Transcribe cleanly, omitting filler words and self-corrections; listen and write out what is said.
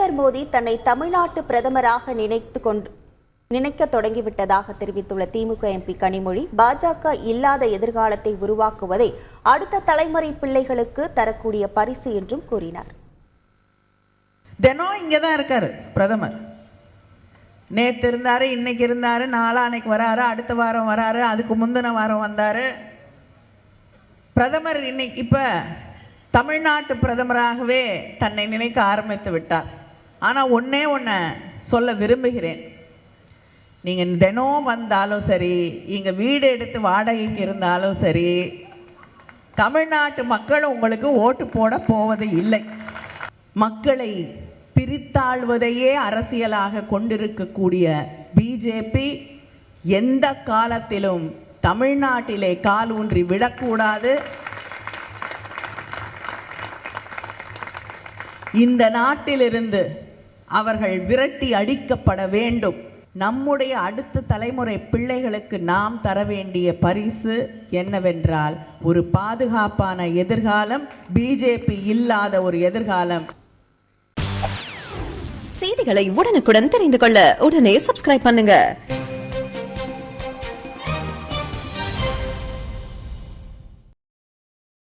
பிரதமர் மோடி தன்னை தமிழ்நாட்டு பிரதமராக நினைக்க தொடங்கிவிட்டதாக தெரிவித்துள்ள திமுக எம்பி கனிமொழி, பாஜக இல்லாத எதிர்காலத்தை உருவாக்குவதை அடுத்த தலைமுறை பிள்ளைகளுக்கு தரக்கூடிய பரிசு என்றும் கூறினார். தினம் இங்கதான் இருக்காரு பிரதமர். நேற்று இருந்தாரு, இன்னைக்கு இருந்தாரு, நாளானைக்கு வராரு, அடுத்த வாரம் வராரு, அதுக்கு முந்தின வாரம் வந்தாரு. பிரதமர் இன்னைக்கு இப்ப தமிழ்நாட்டு பிரதமராகவே தன்னை நினைக்க ஆரம்பித்து விட்டார். ஆனா ஒன்னே ஒன்ன சொல்ல விரும்புகிறேன். நீங்க தினம் வந்தாலும் சரி, இங்க வீடு எடுத்து வாடகைக்கு இருந்தாலும் சரி, தமிழ்நாட்டு மக்கள் உங்களுக்கு ஓட்டு போட போவது இல்லை. மக்களை பிரித்தாழ்வதையே அரசியலாக கொண்டிருக்கக்கூடிய பிஜேபி எந்த காலத்திலும் தமிழ்நாட்டிலே கால் ஊன்றி விடக்கூடாது. இந்த நாட்டிலிருந்து அவர்கள் விரட்டி அடிக்கப்பட வேண்டும். நம்முடைய அடுத்த தலைமுறை பிள்ளைகளுக்கு நாம் தர வேண்டிய பரிசு என்னவென்றால் ஒரு பாதுகாப்பான எதிர்காலம், பிஜேபி இல்லாத ஒரு எதிர்காலம். செய்திகளை உடனுக்குடன் தெரிந்து கொள்ள உடனே சப்ஸ்கிரைப் பண்ணுங்க.